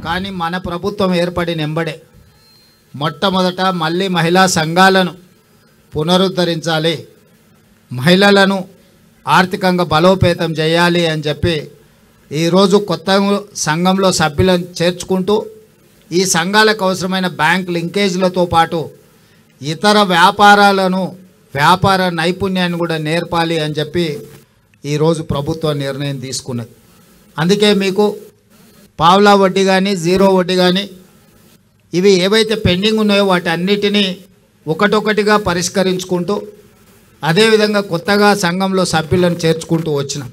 కానీ మన ప్రభుత్వం ఏర్పడిన ఎంబడే మొట్టమొదట మళ్ళీ మహిళా సంఘాలను పునరుద్ధరించాలి, మహిళలను ఆర్థికంగా బలోపేతం చేయాలి అని చెప్పి ఈరోజు కొత్త సంఘంలో సభ్యులను చేర్చుకుంటూ ఈ సంఘాలకు అవసరమైన బ్యాంక్ లింకేజ్లతో పాటు ఇతర వ్యాపార నైపుణ్యాన్ని కూడా నేర్పాలి అని చెప్పి ఈరోజు ప్రభుత్వం నిర్ణయం తీసుకున్నది. అందుకే మీకు పావలా వడ్డీ కానీ జీరో వడ్డీ కానీ ఇవి ఏవైతే పెండింగ్ ఉన్నాయో వాటి అన్నిటినీ ఒకటొకటిగా పరిష్కరించుకుంటూ అదేవిధంగా కొత్తగా సంఘంలో సభ్యులను చేర్చుకుంటూ వచ్చినాం.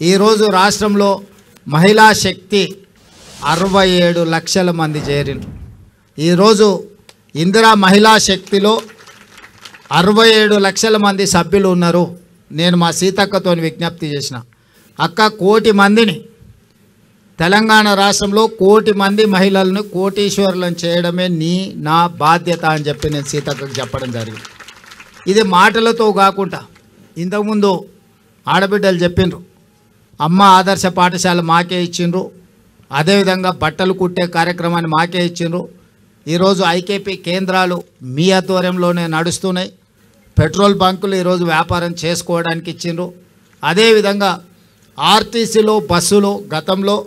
ఈరోజు రాష్ట్రంలో మహిళా శక్తి 67 లక్షల మంది చేరినారు. ఈరోజు ఇందిరా మహిళా శక్తిలో 67 లక్షల మంది సభ్యులు ఉన్నారు. నేను మా సీతక్కతో విజ్ఞప్తి చేసిన, అక్క 1 కోటి మందిని తెలంగాణ రాష్ట్రంలో 1 కోటి మంది మహిళలను కోటీశ్వరులను చేయడమే నా బాధ్యత అని చెప్పి నేను సీతక్కకు చెప్పడం జరిగింది. ఇది మాటలతో కాకుండా ఇంతకుముందు ఆడబిడ్డలు చెప్పిండ్రు, అమ్మ ఆదర్శ పాఠశాల మాకే ఇచ్చిండ్రు, అదేవిధంగా బట్టలు కుట్టే కార్యక్రమాన్ని మాకే ఇచ్చిండ్రు. ఈరోజు ఐకేపీ కేంద్రాలు మీ ఆధ్వర్యంలోనే నడుస్తున్నాయి. పెట్రోల్ బంకులు ఈరోజు వ్యాపారం చేసుకోవడానికి ఇచ్చిండ్రు. అదేవిధంగా ఆర్టీసీలో బస్సులు గతంలో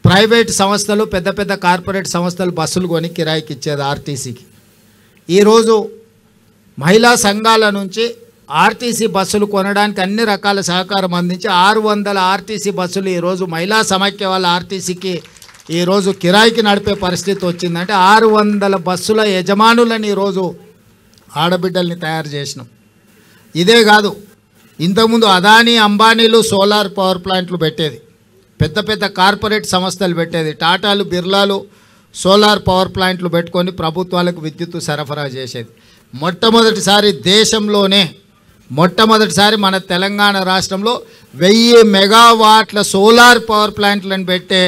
ప్రైవేట్ సంస్థలు పెద్ద పెద్ద కార్పొరేట్ సంస్థలు బస్సులు కొని కిరాయికి ఇచ్చేది ఆర్టీసీకి. ఈరోజు మహిళా సంఘాల నుంచి ఆర్టీసీ బస్సులు కొనడానికి అన్ని రకాల సహకారం అందించి 600 ఆర్టీసీ బస్సులు ఈరోజు మహిళా సమైక్య వాళ్ళ ఆర్టీసీకి ఈరోజు కిరాయికి నడిపే పరిస్థితి వచ్చిందంటే 600 బస్సుల యజమానులను ఈరోజు ఆడబిడ్డల్ని తయారు చేసినాం. ఇదే కాదు, ఇంతకుముందు అదానీ అంబానీలు సోలార్ పవర్ ప్లాంట్లు పెట్టేది, పెద్ద పెద్ద కార్పొరేట్ సంస్థలు పెట్టేది, టాటాలు బిర్లాలు సోలార్ పవర్ ప్లాంట్లు పెట్టుకొని ప్రభుత్వాలకు విద్యుత్తు సరఫరా చేసేది. మొట్టమొదటిసారి మన తెలంగాణ రాష్ట్రంలో 1000 మెగావాట్ల సోలార్ పవర్ ప్లాంట్లను పెట్టే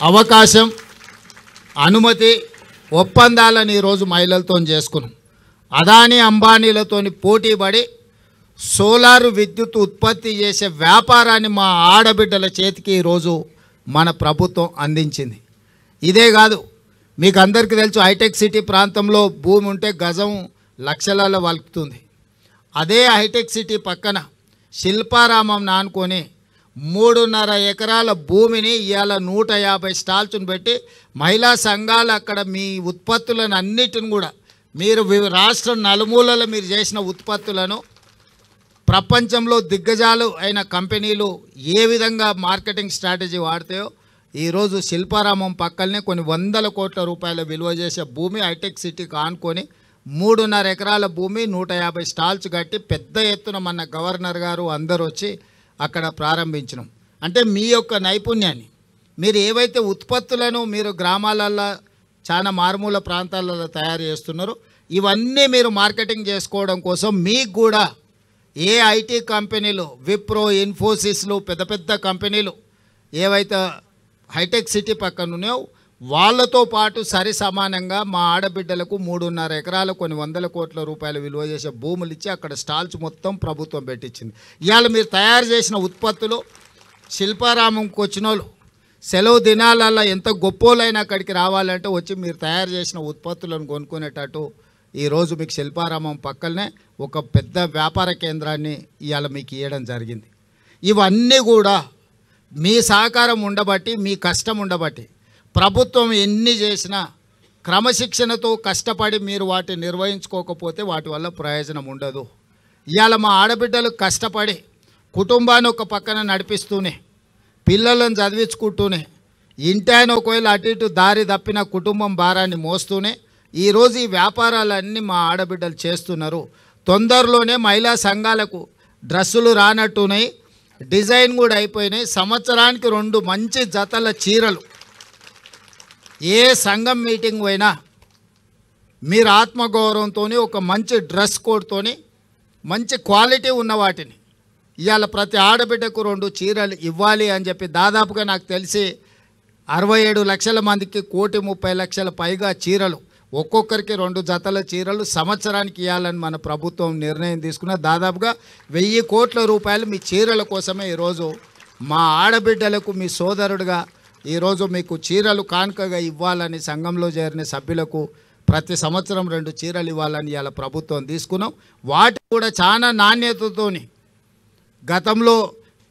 అవకాశం, అనుమతి, ఒప్పందాలను ఈరోజు మహిళలతో చేసుకున్నాం. అదానీ అంబానీలతో పోటీపడి సోలారు విద్యుత్ ఉత్పత్తి చేసే వ్యాపారాన్ని మా ఆడబిడ్డల చేతికి ఈరోజు మన ప్రభుత్వం అందించింది. ఇదే కాదు, మీకు అందరికీ తెలుసు, హైటెక్ సిటీ ప్రాంతంలో భూమి ఉంటే గజం లక్షలలో వలుకుతుంది. అదే హైటెక్ సిటీ పక్కన శిల్పారామం నానుకొని 3.5 ఎకరాల భూమిని ఇవాళ 150 స్టాల్స్ను పెట్టి మహిళా సంఘాలు అక్కడ మీ ఉత్పత్తులను అన్నిటిని కూడా మీరు రాష్ట్రం నలుమూలలో మీరు చేసిన ఉత్పత్తులను ప్రపంచంలో దిగ్గజాలు అయిన కంపెనీలు ఏ విధంగా మార్కెటింగ్ స్ట్రాటజీ వాడతాయో ఈరోజు శిల్పారామం పక్కనే కొన్ని 100 కోట్ల రూపాయల విలువ చేసే భూమి హైటెక్ సిటీకి ఆనుకొని 3.5 ఎకరాల భూమి 150 స్టాల్స్ కట్టి పెద్ద ఎత్తున మన గవర్నర్ గారు అందరూ వచ్చి అక్కడ ప్రారంభించినాం. అంటే మీ యొక్క నైపుణ్యాన్ని మీరు ఏవైతే ఉత్పత్తులను మీరు గ్రామాలలో చాలా మారుమూల ప్రాంతాలలో తయారు చేస్తున్నారో ఇవన్నీ మీరు మార్కెటింగ్ చేసుకోవడం కోసం మీకు కూడా ఏ ఐటీ కంపెనీలు, విప్రో, ఇన్ఫోసిస్లు, పెద్ద పెద్ద కంపెనీలు ఏవైతే హైటెక్ సిటీ పక్కన ఉన్నాయో వాళ్ళతో పాటు సరి సమానంగా మా ఆడబిడ్డలకు 3.5 ఎకరాలు కొన్ని 100 కోట్ల రూపాయల విలువ చేసే భూములు ఇచ్చి అక్కడ స్టాల్స్ మొత్తం ప్రభుత్వం పెట్టించింది. ఇవాళ మీరు తయారు చేసిన ఉత్పత్తులు శిల్పారామంకి వచ్చిన వాళ్ళు సెలవు దినాలల్లో ఎంత గొప్పోలైనా అక్కడికి రావాలంటే వచ్చి మీరు తయారు చేసిన ఉత్పత్తులను కొనుక్కునేటట్టు ఈరోజు మీకు శిల్పారామం పక్కనే ఒక పెద్ద వ్యాపార కేంద్రాన్ని ఇవాళ మీకు ఇవ్వడం జరిగింది. ఇవన్నీ కూడా మీ సహకారం ఉండబట్టి, మీ కష్టం ఉండబట్టి ప్రభుత్వం ఎన్ని చేసినా క్రమశిక్షణతో కష్టపడి మీరు వాటిని నిర్వహించుకోకపోతే వాటి వల్ల ప్రయోజనం ఉండదు. ఇవాళ మా ఆడబిడ్డలు కష్టపడి కుటుంబాన్ని ఒక పక్కన నడిపిస్తూనే, పిల్లలను చదివించుకుంటూనే, ఇంటాయన ఒకవేళ అటు ఇటు దారి తప్పిన కుటుంబం భారాన్ని మోస్తూనే ఈరోజు ఈ వ్యాపారాలన్నీ మా ఆడబిడ్డలు చేస్తున్నారు. తొందరలోనే మహిళా సంఘాలకు డ్రెస్సులు రానట్టున్నాయి, డిజైన్ కూడా అయిపోయినాయి. సంవత్సరానికి 2 మంచి జతల చీరలు ఏ సంఘం మీటింగ్ పోయినా మీరు ఆత్మగౌరవంతో ఒక మంచి డ్రెస్ కోడ్తో మంచి క్వాలిటీ ఉన్న వాటిని ఇవాళ ప్రతి ఆడబిడ్డకు 2 చీరలు ఇవ్వాలి అని చెప్పి దాదాపుగా నాకు తెలిసి 67 లక్షల మందికి 1,30,00,000 పైగా చీరలు, ఒక్కొక్కరికి 2 జతల చీరలు సంవత్సరానికి ఇవ్వాలని మన ప్రభుత్వం నిర్ణయం తీసుకున్న దాదాపుగా 1000 కోట్ల రూపాయలు మీ చీరల కోసమే ఈరోజు మా ఆడబిడ్డలకు మీ సోదరుడుగా ఈరోజు మీకు చీరలు కానుకగా ఇవ్వాలని సంఘంలో చేరిన సభ్యులకు ప్రతి సంవత్సరం 2 చీరలు ఇవ్వాలని ఇలా ప్రభుత్వం తీసుకున్నాం. వాటి కూడా చాలా నాణ్యతతోని గతంలో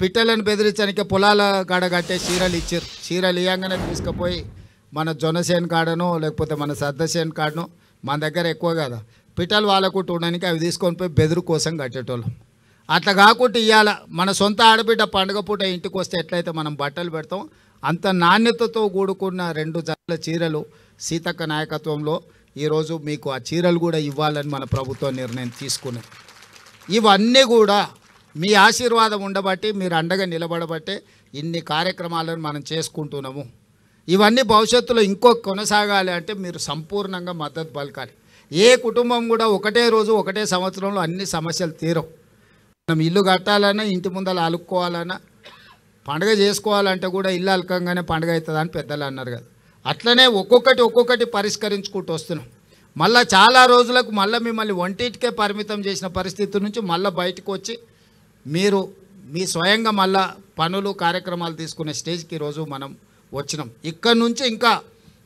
పిట్టలను బెదిరించడానికి పొలాల కాడ కట్టే చీరలు ఇచ్చారు. చీరలు ఇవ్వగానే తీసుకుపోయి మన జొన్నసేన్ కాడనో లేకపోతే మన సద్దసేన్ కాడనో మన దగ్గర ఎక్కువ కదా పిట్టలు వాళ్ళకు ఉండడానికి అవి తీసుకొని పోయి బెదురు కోసం కట్టేటోళ్ళం. అట్లా కాకుండా ఇవాళ మన సొంత ఆడబిడ్డ పండుగ పూట ఇంటికి వస్తే ఎట్లయితే మనం బట్టలు పెడతాం అంత నాణ్యతతో కూడుకున్న 2 జతల చీరలు సీతక్క నాయకత్వంలో ఈరోజు మీకు ఆ చీరలు కూడా ఇవ్వాలని మన ప్రభుత్వం నిర్ణయం తీసుకున్నది. ఇవన్నీ కూడా మీ ఆశీర్వాదం ఉండబట్టి మీరు అండగా నిలబడబట్టే ఇన్ని కార్యక్రమాలను మనం చేసుకుంటున్నాము. ఇవన్నీ భవిష్యత్తులో ఇంకో కొనసాగాలి అంటే మీరు సంపూర్ణంగా మద్దతు పలకాలి. ఏ కుటుంబం కూడా ఒకటే రోజు ఒకటే సంవత్సరంలో అన్ని సమస్యలు తీరవు. మనం ఇల్లు కట్టాలన్నా ఇంటి ముందర అలుక్కోవాలన్నా పండుగ చేసుకోవాలంటే కూడా ఇల్లు అలకంగానే పండుగ అవుతుందని పెద్దలు అన్నారు కదా. అట్లనే ఒక్కొక్కటి పరిష్కరించుకుంటూ వస్తున్నాం. మళ్ళీ చాలా రోజులకు మళ్ళీ మిమ్మల్ని ఒంటింటికే పరిమితం చేసిన పరిస్థితి నుంచి మళ్ళీ బయటకు వచ్చి మీరు మీ స్వయంగా మళ్ళా పనులు కార్యక్రమాలు తీసుకునే స్టేజ్కి ఈరోజు మనం వచ్చినాం. ఇక్కడ నుంచి ఇంకా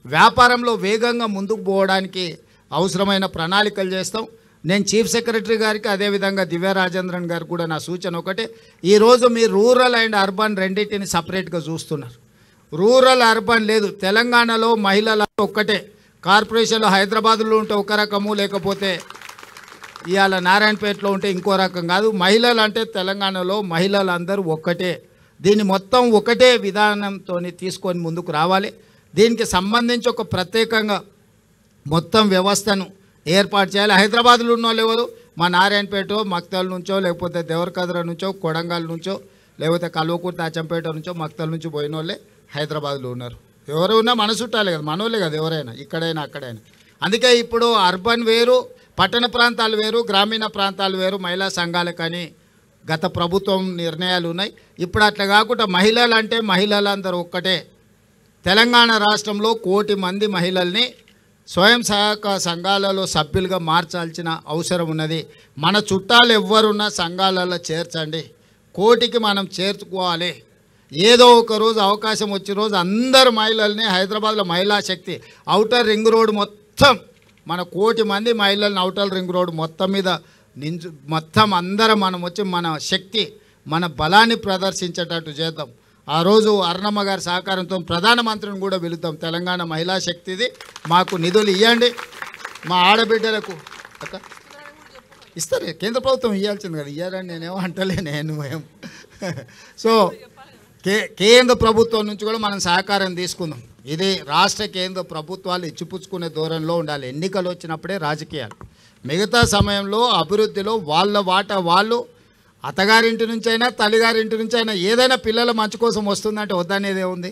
వ్యాపారంలో వేగంగా ముందుకు పోవడానికి అవసరమైన ప్రణాళికలు చేస్తాం. నేను చీఫ్ సెక్రటరీ గారికి అదేవిధంగా దివ్య రాజేంద్రన్ గారికి కూడా నా సూచన ఒకటే, ఈరోజు మీరు రూరల్ అండ్ అర్బన్ రెండింటిని సపరేట్గా చూస్తున్నారు. రూరల్ అర్బన్ లేదు. తెలంగాణలో మహిళల ఒక్కటే. కార్పొరేషన్లో హైదరాబాద్లో ఉంటే ఒక రకము, లేకపోతే ఇవాళ నారాయణపేటలో ఉంటే ఇంకో రకం కాదు. మహిళలు అంటే తెలంగాణలో మహిళలందరూ ఒక్కటే. దీన్ని మొత్తం ఒకటే విధానంతో తీసుకొని ముందుకు రావాలి. దీనికి సంబంధించి ఒక ప్రత్యేకంగా మొత్తం వ్యవస్థను ఏర్పాటు చేయాలి. హైదరాబాద్లో ఉన్న వాళ్ళు ఎవరు, మా నారాయణపేట మక్తల్ నుంచో లేకపోతే దేవరకద్ర నుంచో కొడంగల్ నుంచో లేకపోతే కల్వకుర్తి అచ్చంపేట నుంచో మక్తల్ నుంచి పోయిన వాళ్ళే హైదరాబాద్లో ఉన్నారు. ఎవరు ఉన్నా మన చుట్టాలే కదా, మనోళ్ళే కదా ఎవరైనా, ఇక్కడైనా అక్కడైనా. అందుకే ఇప్పుడు అర్బన్ వేరు, పట్టణ ప్రాంతాలు వేరు, గ్రామీణ ప్రాంతాలు వేరు మహిళా సంఘాలకని గత ప్రభుత్వం నిర్ణయాలు ఉన్నాయి. ఇప్పుడు అట్లా కాకుండా మహిళలు అంటే మహిళలందరూ ఒక్కటే. తెలంగాణ రాష్ట్రంలో 1 కోటి మంది మహిళల్ని స్వయం సహాయక సంఘాలలో సభ్యులుగా మార్చాల్సిన అవసరం ఉన్నది. మన చుట్టాలు ఎవ్వరున్నా సంఘాలలో చేర్చండి. 1 కోటికి మనం చేర్చుకోవాలి. ఏదో ఒక రోజు అవకాశం వచ్చే రోజు అందరు మహిళల్ని హైదరాబాద్లో మహిళా శక్తి ఔటర్ రింగ్ రోడ్ మొత్తం మన 1 కోటి మంది మహిళలను ఔటర్ రింగ్ రోడ్ మొత్తం మీద మొత్తం అందరం మనం వచ్చి మన శక్తి మన బలాన్ని ప్రదర్శించేటట్టు చేద్దాం. ఆ రోజు అరుణమ్మ గారి సహకారంతో ప్రధానమంత్రిని కూడా పిలుద్దాం. తెలంగాణ మహిళా శక్తిది, మాకు నిధులు ఇవ్వండి. మా ఆడబిడ్డలకు ఇస్తారు, కేంద్ర ప్రభుత్వం ఇవ్వాల్సింది కదా, ఇవ్వాలని నేనేమో అంటలే నేను. సో కేంద్ర ప్రభుత్వం నుంచి కూడా మనం సహకారం తీసుకుందాం. ఇది రాష్ట్ర కేంద్ర ప్రభుత్వాలు ఇచ్చిపుచ్చుకునే ధోరణిలో ఉండాలి. ఎన్నికలు వచ్చినప్పుడే రాజకీయాలు, మిగతా సమయంలో అభివృద్ధిలో వాళ్ళ వాటా వాళ్ళు అత్తగారింటి నుంచైనా తల్లిగారింటి నుంచి అయినా ఏదైనా పిల్లల మంచి కోసం వస్తుందంటే వద్దనేదే ఉంది.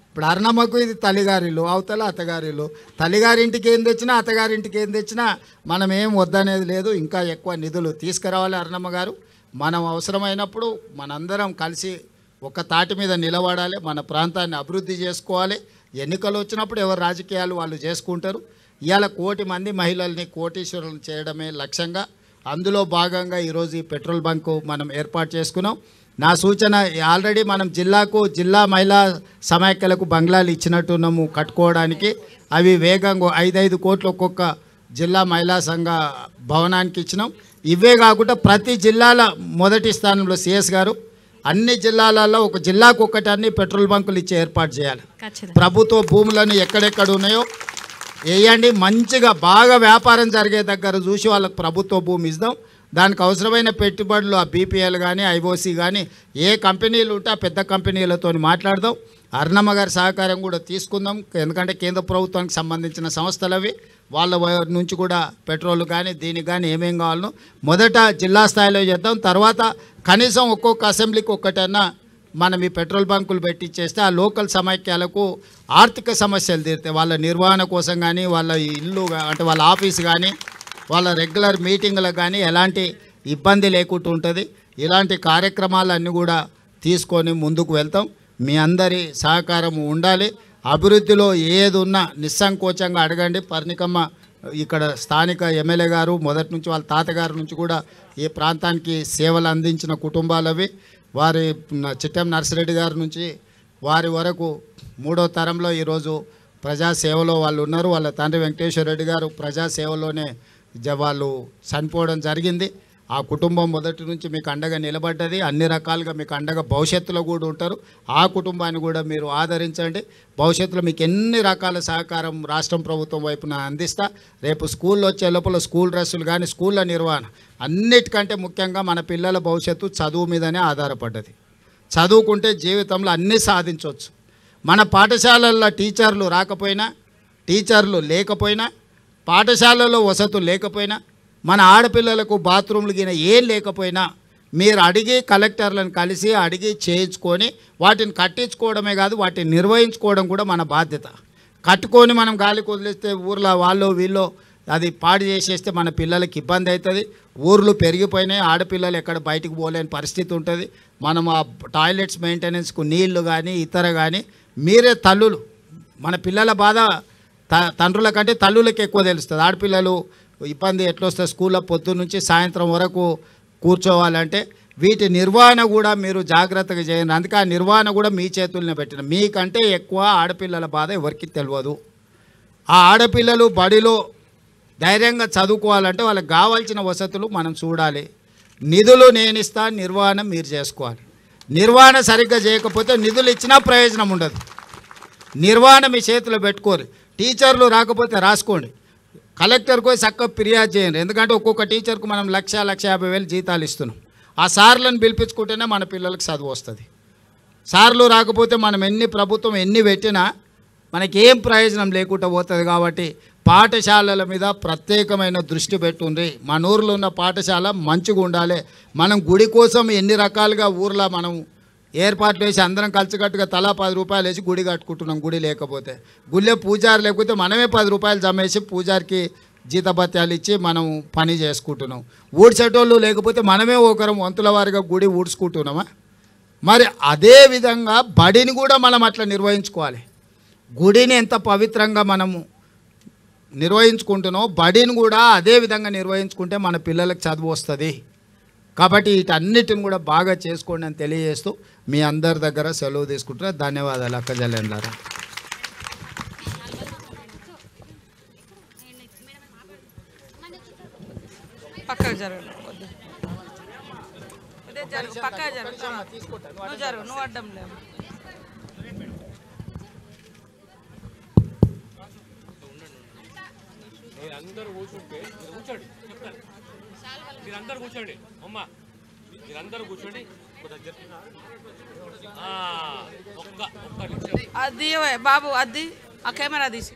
ఇప్పుడు అరుణమ్మకు ఇది తల్లిగారిల్లు, అవతల అత్తగారిల్లు. తల్లిగారింటికి ఏం తెచ్చినా అత్తగారింటికి ఏం తెచ్చినా మనం ఏం వద్దనేది లేదు. ఇంకా ఎక్కువ నిధులు తీసుకురావాలి అరుణమ్మ గారు. మనం అవసరమైనప్పుడు మనందరం కలిసి ఒక తాటి మీద నిలబడాలి, మన ప్రాంతాన్ని అభివృద్ధి చేసుకోవాలి. ఎన్నికలు వచ్చినప్పుడు ఎవరు రాజకీయాలు వాళ్ళు చేసుకుంటారు. ఇవాళ 1 కోటి మంది మహిళల్ని కోటీశ్వరులను చేయడమే లక్ష్యంగా, అందులో భాగంగా ఈరోజు ఈ పెట్రోల్ బంకు మనం ఏర్పాటు చేసుకున్నాం. నా సూచన, ఆల్రెడీ మనం జిల్లా మహిళా సమాఖ్యలకు బంగ్లాలు ఇచ్చినట్టున్నాము కట్టుకోవడానికి. అవి వేగంగా 5 కోట్లు ఒక్కొక్క జిల్లా మహిళా సంఘ భవనానికి ఇచ్చినాం. ఇవే కాకుండా ప్రతి జిల్లాల మొదటి స్థానంలో సిఎస్ గారు అన్ని జిల్లాలలో ఒక జిల్లాకు ఒక్కటి పెట్రోల్ బంకులు ఇచ్చి ఏర్పాటు చేయాలి. ప్రభుత్వ భూములను ఎక్కడెక్కడ ఉన్నాయో వేయండి. మంచిగా బాగా వ్యాపారం జరిగే దగ్గర చూసి వాళ్ళకి ప్రభుత్వ భూమి ఇద్దాం. దానికి అవసరమైన పెట్టుబడులు ఆ బీపీఎల్ కానీ ఐఓసీ కానీ ఏ కంపెనీలు ఉంటే ఆ పెద్ద కంపెనీలతో మాట్లాడదాం. అరుణమ్మ గారి సహకారం కూడా తీసుకుందాం. ఎందుకంటే కేంద్ర ప్రభుత్వానికి సంబంధించిన సంస్థలు అవి, వాళ్ళ నుంచి కూడా పెట్రోల్ కానీ దీనికి కానీ ఏమేం కావాలనో మొదట జిల్లా స్థాయిలో చేద్దాం. తర్వాత కనీసం ఒక్కొక్క అసెంబ్లీకి ఒక్కటన్నా మనం ఈ పెట్రోల్ బంకులు పెట్టించేస్తే ఆ లోకల్ సమైక్యాలకు ఆర్థిక సమస్యలు తీరుతాయి. వాళ్ళ నిర్వహణ కోసం కానీ, వాళ్ళ ఇల్లు అంటే వాళ్ళ ఆఫీస్ కానీ, వాళ్ళ రెగ్యులర్ మీటింగ్లకు కానీ ఎలాంటి ఇబ్బంది లేకుండా ఉంటుంది. ఇలాంటి కార్యక్రమాలన్నీ కూడా తీసుకొని ముందుకు వెళ్తాం. మీ అందరి సహకారం ఉండాలి. అభివృద్ధిలో ఏది ఉన్నా నిస్సంకోచంగా అడగండి. పర్ణికమ్మ ఇక్కడ స్థానిక ఎమ్మెల్యే గారు మొదటి నుంచి వాళ్ళ తాతగారి నుంచి కూడా ఈ ప్రాంతానికి సేవలు అందించిన కుటుంబాలవి. వారి చిట్టెం నర్సిరెడ్డి గారి నుంచి వారి వరకు మూడో తరంలో ఈరోజు ప్రజాసేవలో వాళ్ళు ఉన్నారు. వాళ్ళ తండ్రి వెంకటేశ్వర రెడ్డి గారు ప్రజాసేవలోనే వాళ్ళు చనిపోవడం జరిగింది. ఆ కుటుంబం మొదటి నుంచి మీకు అండగా నిలబడ్డది. అన్ని రకాలుగా మీకు అండగా భవిష్యత్తులో కూడా ఉంటారు. ఆ కుటుంబాన్ని కూడా మీరు ఆదరించండి. భవిష్యత్తులో మీకు ఎన్ని రకాల సహకారం రాష్ట్రం ప్రభుత్వం వైపున అందిస్తా. రేపు స్కూల్లో వచ్చే లోపల స్కూల్ డ్రెస్సులు కానీ స్కూళ్ళ నిర్వహణ అన్నిటికంటే ముఖ్యంగా మన పిల్లల భవిష్యత్తు చదువు మీదనే ఆధారపడ్డది. చదువుకుంటే జీవితంలో అన్నీ సాధించవచ్చు. మన పాఠశాలల్లో టీచర్లు రాకపోయినా, టీచర్లు లేకపోయినా, పాఠశాలలో వసతులు లేకపోయినా, మన ఆడపిల్లలకు బాత్రూమ్లు గిన ఏం లేకపోయినా మీరు అడిగి కలెక్టర్లను కలిసి అడిగి చేయించుకొని వాటిని కట్టించుకోవడమే కాదు, వాటిని నిర్వహించుకోవడం కూడా మన బాధ్యత. కట్టుకొని మనం గాలికి వదిలేస్తే ఊర్లో వాళ్ళు వీళ్ళు అది పాడు చేసేస్తే మన పిల్లలకి ఇబ్బంది అవుతుంది. ఊర్లు పెరిగిపోయినాయి, ఆడపిల్లలు ఎక్కడ బయటికి పోలేని పరిస్థితి ఉంటుంది. మనం ఆ టాయిలెట్స్ మెయింటెనెన్స్కు నీళ్లు కానీ ఇతర కానీ మీరే తల్లులు, మన పిల్లల బాధ తండ్రుల కంటే తల్లులకి ఎక్కువ తెలుస్తుంది. ఆడపిల్లలు ఇబ్బంది ఎట్లా వస్తుంది, స్కూల్లో పొద్దున్న నుంచి సాయంత్రం వరకు కూర్చోవాలంటే వీటి నిర్వహణ కూడా మీరు జాగ్రత్తగా చేయండి. అందుకే ఆ నిర్వహణ కూడా మీ చేతుల్లోనే పెట్టిన. మీకంటే ఎక్కువ ఆడపిల్లల బాధ ఎవరికి తెలియదు. ఆ ఆడపిల్లలు బడిలో ధైర్యంగా చదువుకోవాలంటే వాళ్ళకి కావాల్సిన వసతులు మనం చూడాలి. నిధులు నేను ఇస్తా, నిర్వహణ మీరు చేసుకోవాలి. నిర్వహణ సరిగ్గా చేయకపోతే నిధులు ఇచ్చినా ప్రయోజనం ఉండదు. నిర్వహణ మీ చేతిలో పెట్టుకోరు. టీచర్లు రాకపోతే రాసుకోండి, కలెక్టర్కి పోయి చక్కగా ఫిర్యాదు చేయండి. ఎందుకంటే ఒక్కొక్క టీచర్కు మనం 1,50,000 జీతాలు ఇస్తున్నాం. ఆ సార్లను పిలిపించుకుంటేనే మన పిల్లలకు చదువు వస్తుంది. సార్లు రాకపోతే మనం ప్రభుత్వం ఎన్ని పెట్టినా మనకి ఏం ప్రయోజనం లేకుండా పోతుంది. కాబట్టి పాఠశాలల మీద ప్రత్యేకమైన దృష్టి పెట్టుంది. మన ఊర్లో ఉన్న పాఠశాల మంచిగా ఉండాలి. మనం గుడి కోసం ఎన్ని రకాలుగా ఊర్లో మనం ఏర్పాట్లు వేసి అందరం కలిసికట్టుగా తలా 10 రూపాయలు వేసి గుడి కట్టుకుంటున్నాం. గుడి లేకపోతే గుళ్ళే పూజారి లేకపోతే మనమే 10 రూపాయలు జమేసి పూజారికి జీతభత్యాలు ఇచ్చి మనం పని చేసుకుంటున్నాం. ఊడ్చేటోళ్ళు లేకపోతే మనమే ఒకరం వంతుల వారిగా గుడి ఊడ్చుకుంటున్నామా? మరి అదే విధంగా బడిని కూడా మనం అట్లా నిర్వహించుకోవాలి. గుడిని ఎంత పవిత్రంగా మనము నిర్వహించుకుంటున్నాం, బడిని కూడా అదే విధంగా నిర్వహించుకుంటే మన పిల్లలకు చదువు వస్తుంది. కాబట్టి వీటన్నిటిని కూడా బాగా చేసుకోండి అని తెలియజేస్తూ మీ అందరి దగ్గర సెలవు తీసుకుంటున్నా. ధన్యవాదాలు అక్క జలేంద్రారా. మీరందరూ కూర్చుంటే కూర్చోండి, చెప్తాను. మీరందరూ కూర్చోండి అమ్మ, మీరందరూ కూర్చోండి. ఒక్క నిమిషం అది బాబు, అది ఆ కెమెరా తీసి